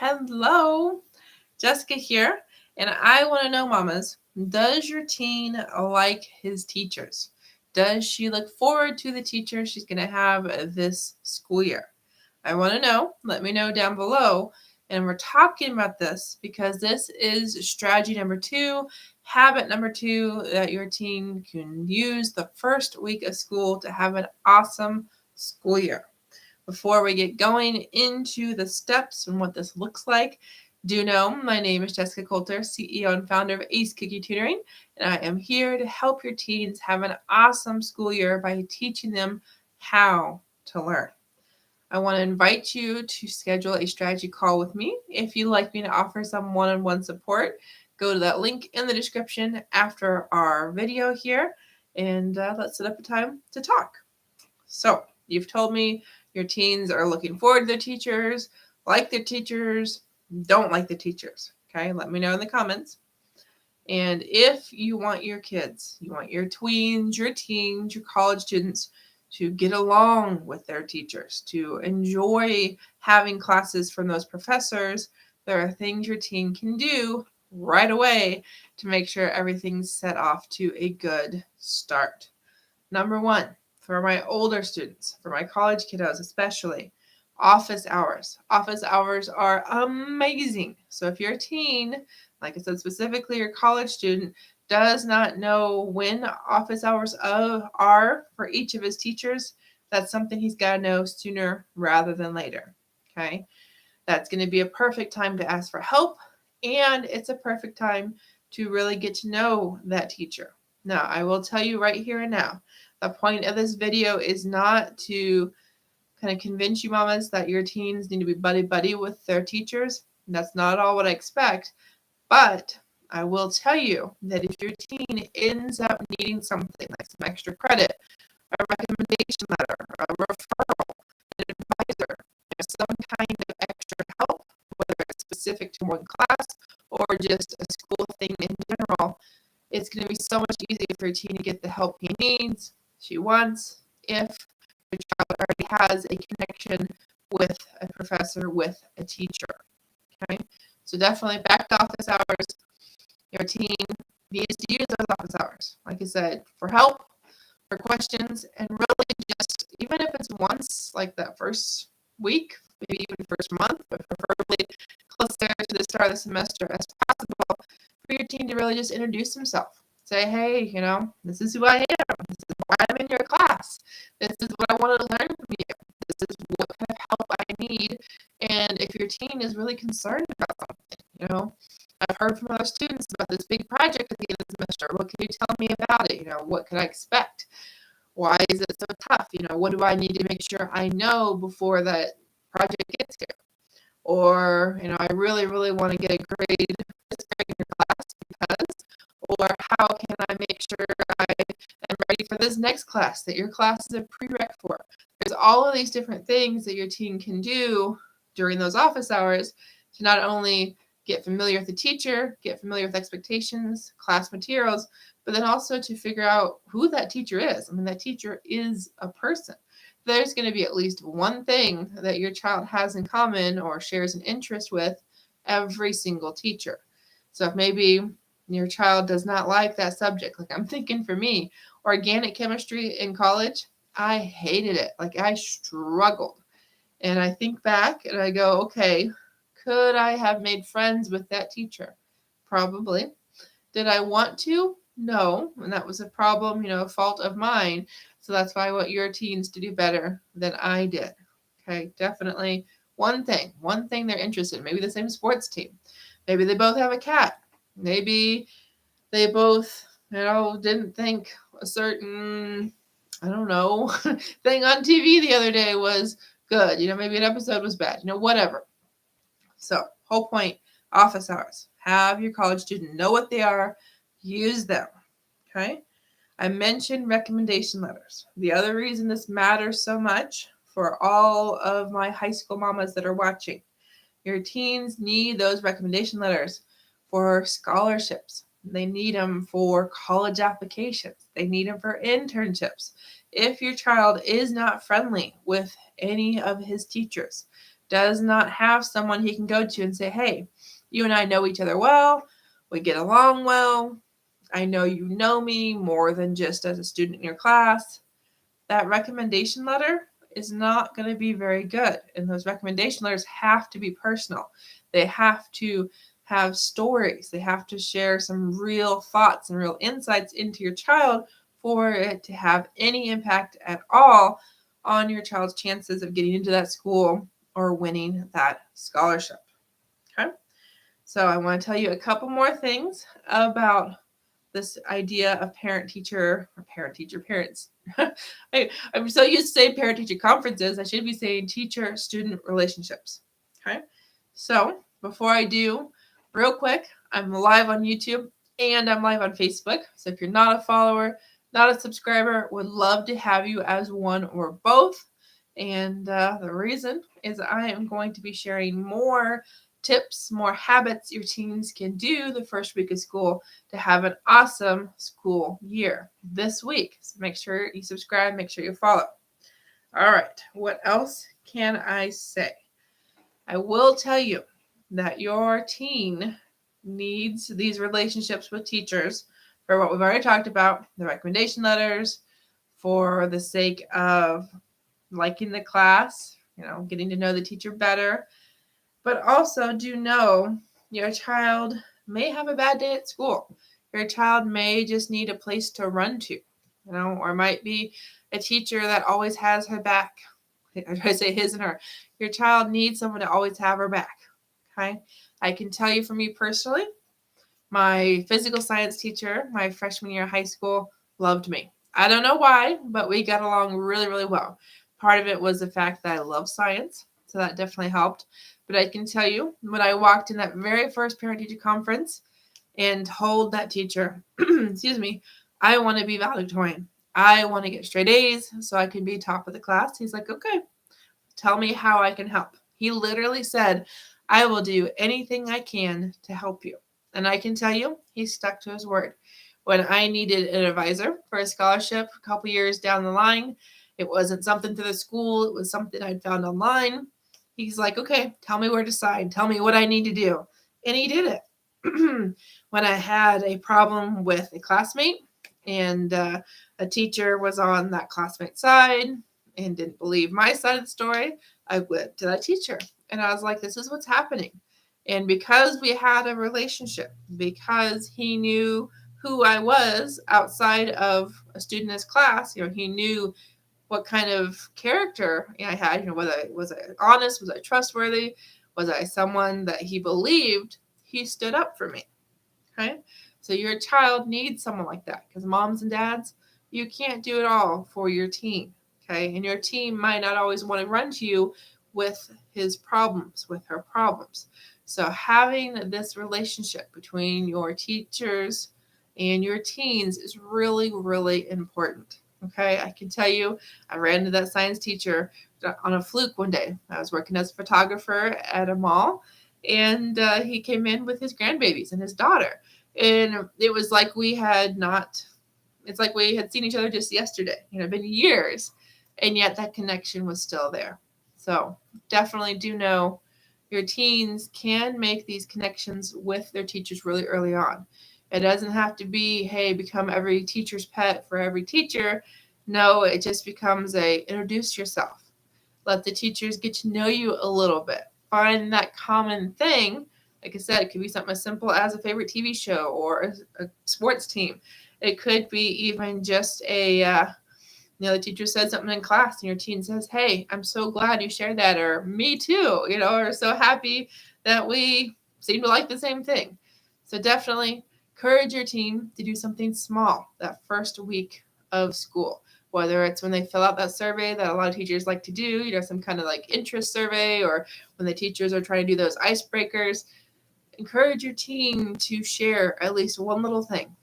Hello, Jessica here, and I want to know, mamas, does your teen like his teachers? Does she look forward to the teacher she's going to have this school year? I want to know. Let me know down below. And we're talking about this because this is strategy number 2, habit number 2 that your teen can use the first week of school to have an awesome school year. Before we get going into the steps and what this looks like, do know my name is Jessica Coulter, CEO and founder of Ace Cookie Tutoring, and I am here to help your teens have an awesome school year by teaching them how to learn. I want to invite you to schedule a strategy call with me. If you'd like me to offer some one-on-one support, go to that link in the description after our video here, and let's set up a time to talk. So, you've told me your teens are looking forward to their teachers, like their teachers, don't like the teachers. Okay, let me know in the comments. And if you want your kids, you want your tweens, your teens, your college students to get along with their teachers, to enjoy having classes from those professors, there are things your teen can do right away to make sure everything's set off to a good start. Number 1, for my older students, for my college kiddos especially, office hours. Office hours are amazing. So if you're a teen, like I said, specifically your college student, does not know when office hours are for each of his teachers, that's something he's got to know sooner rather than later. Okay? That's going to be a perfect time to ask for help, and it's a perfect time to really get to know that teacher. Now, I will tell you right here and now, the point of this video is not to kind of convince you mamas that your teens need to be buddy-buddy with their teachers. That's not at all what I expect, but I will tell you that if your teen ends up needing something like some extra credit, a recommendation letter, a referral, an advisor, some kind of extra help, whether it's specific to one class or just a school thing in general, it's going to be so much easier for your teen to get the help he needs, she wants, if your child already has a connection with a professor, with a teacher. Okay, so definitely back to office hours. Your teen needs to use those office hours, like I said, for help, for questions, and really just, even if it's once, like that first week, maybe even first month, but preferably closer to the start of the semester as possible, for your teen to really just introduce himself. Say, hey, this is who I am. This is why I'm in your class. This is what I want to learn from you. This is what kind of help I need. And if your teen is really concerned about something, I've heard from other students about this big project at the end of the semester. What can you tell me about it? What can I expect? Why is it so tough? What do I need to make sure I know before that project gets here? Or, I really, really want to get a grade this grade in your class because, or how can I make sure I am ready for this next class that your class is a prereq for? There's all of these different things that your teen can do during those office hours to not only get familiar with the teacher, get familiar with expectations, class materials, but then also to figure out who that teacher is. I mean, that teacher is a person. There's going to be at least one thing that your child has in common or shares an interest with every single teacher. So if maybe your child does not like that subject, like I'm thinking for me, organic chemistry in college, I hated it. Like I struggled. And I think back and I go, okay, could I have made friends with that teacher? Probably. Did I want to? No. And that was a problem, a fault of mine. So that's why I want your teens to do better than I did. Okay, definitely one thing they're interested in. Maybe the same sports team. Maybe they both have a cat. Maybe they both, didn't think a certain, thing on TV the other day was good. Maybe an episode was bad, whatever. So, whole point, office hours. Have your college student know what they are, use them. Okay? I mentioned recommendation letters. The other reason this matters so much for all of my high school mamas that are watching, your teens need those recommendation letters for scholarships. They need them for college applications. They need them for internships. If your child is not friendly with any of his teachers, does not have someone he can go to and say, hey, you and I know each other well, we get along well, I know you know me more than just as a student in your class, that recommendation letter is not going to be very good. And those recommendation letters have to be personal. They have to have stories. They have to share some real thoughts and real insights into your child for it to have any impact at all on your child's chances of getting into that school or winning that scholarship. Okay? So I want to tell you a couple more things about this idea of parents. I'm so used to saying parent-teacher conferences. I should be saying teacher-student relationships. Okay? So before I do, real quick, I'm live on YouTube and I'm live on Facebook. So if you're not a follower, not a subscriber, would love to have you as one or both. And the reason is I am going to be sharing more tips, more habits your teens can do the first week of school to have an awesome school year this week. So make sure you subscribe, make sure you follow. All right, what else can I say? I will tell you that your teen needs these relationships with teachers for what we've already talked about, the recommendation letters, for the sake of liking the class, getting to know the teacher better. But also do know your child may have a bad day at school. Your child may just need a place to run to, or might be a teacher that always has her back. I try to say his and her. Your child needs someone to always have her back. Okay? I can tell you for me personally, my physical science teacher, my freshman year of high school, loved me. I don't know why, but we got along really, really well. Part of it was the fact that I love science, so that definitely helped. But I can tell you, when I walked in that very first parent-teacher conference and told that teacher, excuse me, I want to be valedictorian. I want to get straight A's so I can be top of the class. He's like, okay, tell me how I can help. He literally said, I will do anything I can to help you. And I can tell you, he stuck to his word. When I needed an advisor for a scholarship a couple years down the line, it wasn't something through the school, it was something I'd found online. He's like, okay, tell me where to sign. Tell me what I need to do. And he did it. When I had a problem with a classmate and a teacher was on that classmate's side and didn't believe my side of the story, I went to that teacher and I was like, this is what's happening. And because we had a relationship, because he knew who I was outside of a student in his class, he knew what kind of character I had, was I honest, was I trustworthy, was I someone that he believed, he stood up for me. Okay? So your child needs someone like that because moms and dads, you can't do it all for your teen. Okay? And your teen might not always want to run to you with his problems, with her problems. So having this relationship between your teachers and your teens is really, really important. Okay, I can tell you, I ran into that science teacher on a fluke one day. I was working as a photographer at a mall, and he came in with his grandbabies and his daughter. And it was like it's like we had seen each other just yesterday. Been years, and yet that connection was still there. So definitely do know your teens can make these connections with their teachers really early on. It doesn't have to be, hey, become every teacher's pet for every teacher. No, it just becomes introduce yourself. Let the teachers get to know you a little bit. Find that common thing. Like I said, it could be something as simple as a favorite TV show or a sports team. It could be even just the teacher said something in class and your teen says, hey, I'm so glad you shared that, or me too, or so happy that we seem to like the same thing. So definitely encourage your teen to do something small that first week of school, whether it's when they fill out that survey that a lot of teachers like to do, some kind of like interest survey, or when the teachers are trying to do those icebreakers. Encourage your teen to share at least one little thing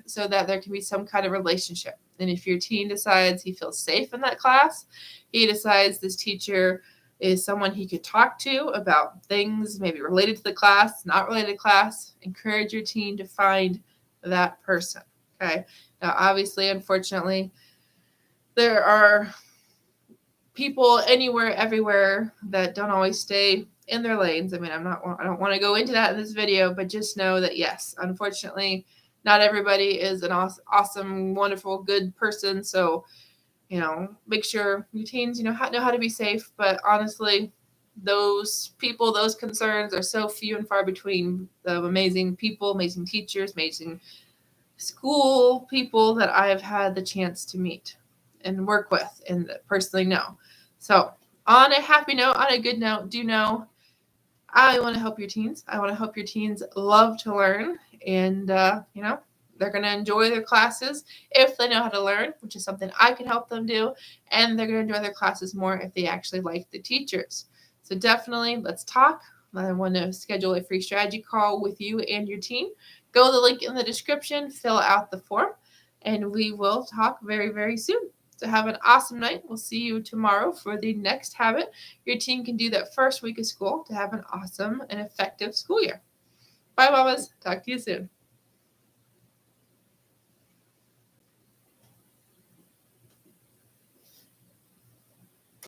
so that there can be some kind of relationship. And if your teen decides he feels safe in that class, he decides this teacher is someone he could talk to about things maybe related to the class, not related to class, encourage your teen to find that person. Okay. Now, obviously, unfortunately, there are people anywhere, everywhere that don't always stay in their lanes. I mean, I don't want to go into that in this video, but just know that yes, unfortunately, not everybody is an awesome, wonderful, good person. So, make sure your teens, know how to be safe. But honestly, those people, those concerns are so few and far between. The amazing people, amazing teachers, amazing school people that I have had the chance to meet and work with and personally know. So, on a happy note, on a good note, do know I want to help your teens. I want to help your teens love to learn, and they're going to enjoy their classes if they know how to learn, which is something I can help them do, and they're going to enjoy their classes more if they actually like the teachers. So definitely, let's talk. I want to schedule a free strategy call with you and your teen. Go to the link in the description, fill out the form, and we will talk very, very soon. So have an awesome night. We'll see you tomorrow for the next habit your teen can do that first week of school to have an awesome and effective school year. Bye, mamas. Talk to you soon.